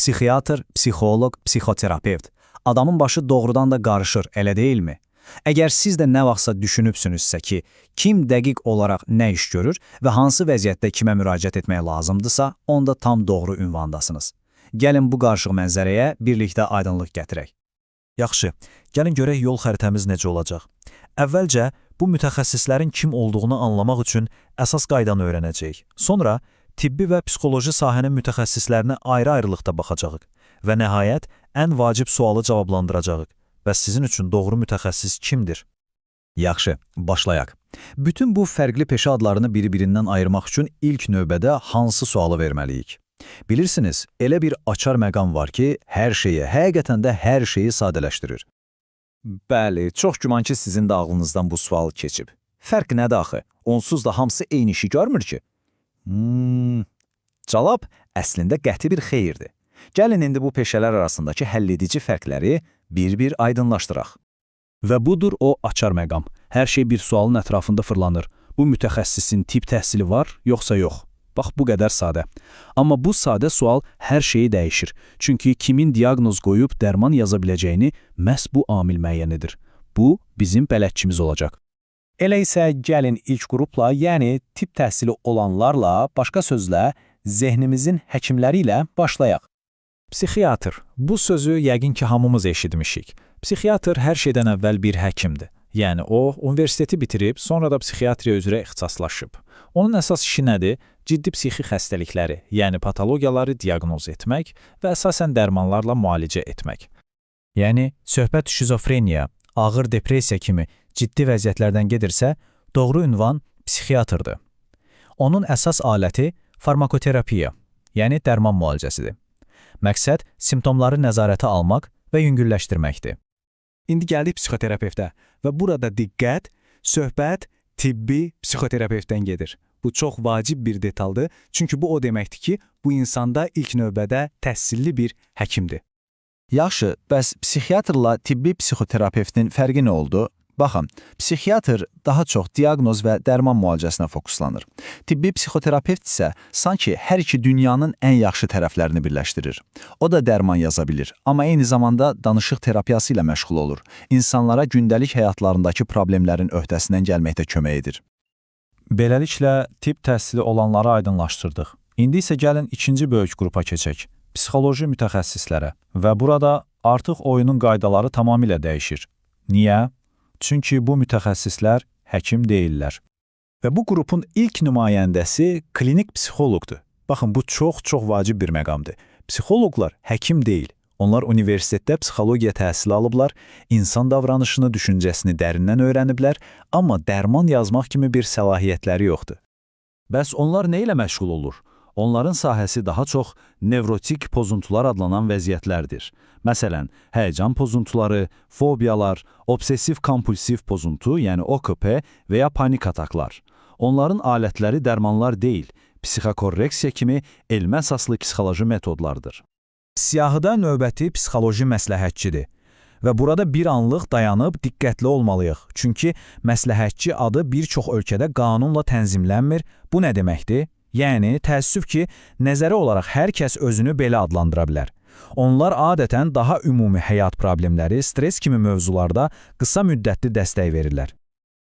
Psixiatr, psixoloq, psixoterapevt. Adamın başı doğrudan da qarışır, elə deyilmi? Əgər siz də nə vaxtsa düşünübsünüzsə ki, kim dəqiq olaraq nə iş görür və hansı vəziyyətdə kimə müraciət etmək lazımdırsa, onda tam doğru ünvandasınız. Gəlin bu qarışıq mənzərəyə birlikdə aydınlıq gətirək. Yaxşı, gəlin görək yol xəritəmiz necə olacaq. Əvvəlcə, bu mütəxəssislərin kim olduğunu anlamaq üçün əsas qaydanı öyrənəcəyik. Sonra, tibbi və psixoloji sahənin mütəxəssislərinə ayrı-ayrılıqda baxacağıq və nəhayət, ən vacib sualı cavablandıracağıq. Bəs sizin üçün doğru mütəxəssis kimdir? Yaxşı, başlayaq. Bütün bu fərqli peşə adlarını biri-birindən ayırmaq üçün ilk növbədə hansı sualı verməliyik? Bilirsiniz, elə bir açar məqam var ki, hər şeyi, həqiqətən də hər şeyi sadələşdirir. Bəli, çox güman ki, sizin də ağlınızdan bu sual keçib. Fərq nədir axı? Onsuz da hamısı eyni işi görmür ki. Cavab əslində qəti bir xeyirdir. Gəlin indi bu peşələr arasındakı həlledici fərqləri bir-bir aydınlaşdıraq. Və budur o açar məqam. Hər şey bir sualın ətrafında fırlanır. Bu mütəxəssisin tibb təhsili var, yoxsa yox? Bax, bu qədər sadə. Amma bu sadə sual hər şeyi dəyişir. Çünki kimin diaqnoz qoyub dərman yaza biləcəyini məhz bu amil müəyyən edir. Bu, bizim bələdçimiz olacaq. Elə isə gəlin ilk qrupla, yəni tibb təhsili olanlarla, başqa sözlə, zehnimizin həkimləri ilə başlayaq. Psixiatr. Bu sözü yəqin ki, hamımız eşitmişik. Psixiatr hər şeydən əvvəl bir həkimdir. Yəni, o, universiteti bitirib, sonra da psixiatriya üzrə ixtisaslaşıb. Onun əsas işi nədir? Ciddi psixi xəstəlikləri, yəni patologiyaları diaqnoz etmək və əsasən dərmanlarla müalicə etmək. Yəni, söhbət şizofreniya, ağır depressiya kimi ciddi vəziyyətlərdən gedirsə, doğru ünvan psixiatrdır. Onun əsas aləti farmakoterapiya, yəni dərman müalicəsidir. Məqsəd simptomları nəzarətə almaq və yüngülləşdirməkdir. İndi gəldik psixoterapevtə və burada diqqət, söhbət tibbi psixoterapevtdən gedir. Bu çox vacib bir detaldır, çünki bu o deməkdir ki, bu insanda ilk növbədə təhsilli bir həkimdir. Yaxşı, bəs psixiatrla tibbi psixoterapevtin fərqi nə oldu? Baxın, psixiatr daha çox diaqnoz və dərman müalicəsinə fokuslanır. Tibbi psixoterapevt isə sanki hər iki dünyanın ən yaxşı tərəflərini birləşdirir. O da dərman yaza bilir, amma eyni zamanda danışıq terapiyası ilə məşğul olur. İnsanlara gündəlik həyatlarındakı problemlərin öhdəsindən gəlməkdə kömək edir. Beləliklə, tibb təhsili olanları aydınlaşdırdıq. İndi isə gəlin ikinci böyük qrupa keçək, psixoloji mütəxəssislərə. Və burada artıq oyunun qaydaları tamamilə dəyişir. Niyə? Çünki bu mütəxəssislər həkim deyillər. Və bu qrupun ilk nümayəndəsi klinik psixoloqdur. Baxın, bu çox vacib bir məqamdır. Psixoloqlar həkim deyil. Onlar universitetdə psixologiya təhsili alıblar, insan davranışını, düşüncəsini dərindən öyrəniblər, amma dərman yazmaq kimi bir səlahiyyətləri yoxdur. Bəs onlar nə ilə məşğul olur? Onların sahəsi daha çox nevrotik pozuntular adlanan vəziyyətlərdir. Məsələn, həyəcan pozuntuları, fobiyalar, obsessiv-kompulsiv pozuntu, yəni OKP və ya panik ataklar. Onların alətləri dərmanlar deyil, psixokorreksiya kimi elmə əsaslı psixoloji metodlardır. Siyahıda növbəti psixoloji məsləhətçidir. Və burada bir anlıq dayanıb diqqətli olmalıyıq. Çünki məsləhətçi adı bir çox ölkədə qanunla tənzimlənmir. Bu nə deməkdir? Yəni, təəssüf ki, nəzəri olaraq hər kəs özünü belə adlandıra bilər. Onlar adətən daha ümumi həyat problemləri, stres kimi mövzularda qısa müddətli dəstək verirlər.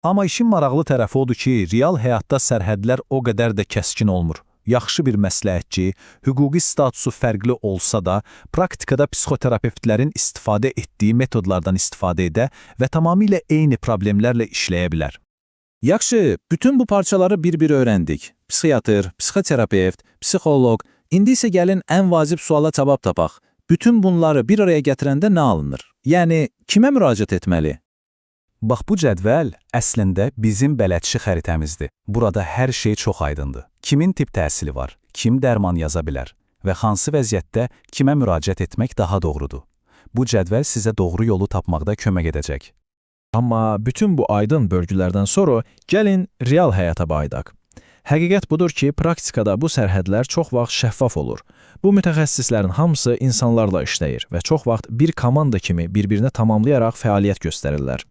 Amma işin maraqlı tərəfi odur ki, real həyatda sərhədlər o qədər də kəskin olmur. Yaxşı bir məsləhətçi, hüquqi statusu fərqli olsa da, praktikada psixoterapevtlərin istifadə etdiyi metodlardan istifadə edə və tamamilə eyni problemlərlə işləyə bilər. Yaxşı, bütün bu parçaları bir-bir öyrəndik. Psixiatr, psixoterapevt, psixoloq. İndi isə gəlin ən vacib suala cavab tapaq. Bütün bunları bir araya gətirəndə nə alınır? Yəni, kimə müraciət etməli? Bax, bu cədvəl əslində bizim bələdçi xəritəmizdir. Burada hər şey çox aydındır. Kimin tibb təhsili var, kim dərman yaza bilər və hansı vəziyyətdə kimə müraciət etmək daha doğrudur. Bu cədvəl sizə doğru yolu tapmaqda kömək edəcək. Amma bütün bu aydın bölgülərdən sonra gəlin real həyata baydaq. Həqiqət budur ki, praktikada bu sərhədlər çox vaxt şəffaf olur. Bu mütəxəssislərin hamısı insanlarla işləyir və çox vaxt bir komanda kimi bir-birini tamamlayaraq fəaliyyət göstərirlər.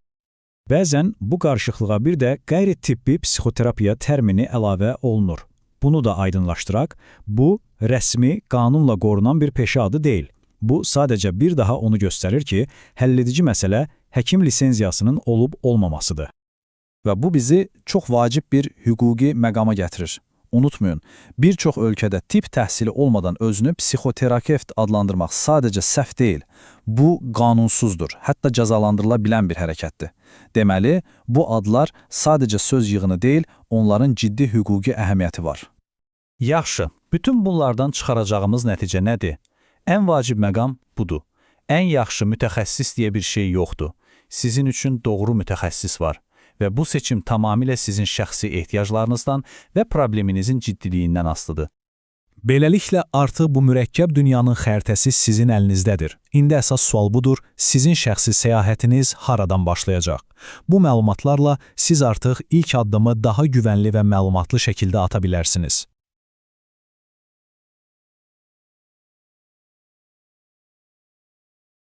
Bəzən bu qarışıqlığa bir də qeyri-tibbi psixoterapiya termini əlavə olunur. Bunu da aydınlaşdıraq, bu rəsmi, qanunla qorunan bir peşə adı deyil. Bu sadəcə bir daha onu göstərir ki, həlledici məsələ həkim lisenziyasının olub-olmamasıdır. Və bu bizi çox vacib bir hüquqi məqama gətirir. Unutmayın, bir çox ölkədə tibb təhsili olmadan özünü psixoterapevt adlandırmaq sadəcə səhv deyil. Bu qanunsuzdur, hətta cəzalandırıla bilən bir hərəkətdir. Deməli, bu adlar sadəcə söz yığını deyil, onların ciddi hüquqi əhəmiyyəti var. Yaxşı, bütün bunlardan çıxaracağımız nəticə nədir? Ən vacib məqam budur. Ən yaxşı mütəxəssis deyə bir şey yoxdur. Sizin üçün doğru mütəxəssis var. Və bu seçim tamamilə sizin şəxsi ehtiyaclarınızdan və probleminizin ciddiliyindən asılıdır. Beləliklə, artıq bu mürəkkəb dünyanın xəritəsi sizin əlinizdədir. İndi əsas sual budur, sizin şəxsi səyahətiniz haradan başlayacaq? Bu məlumatlarla siz artıq ilk addımı daha güvənli və məlumatlı şəkildə ata bilərsiniz.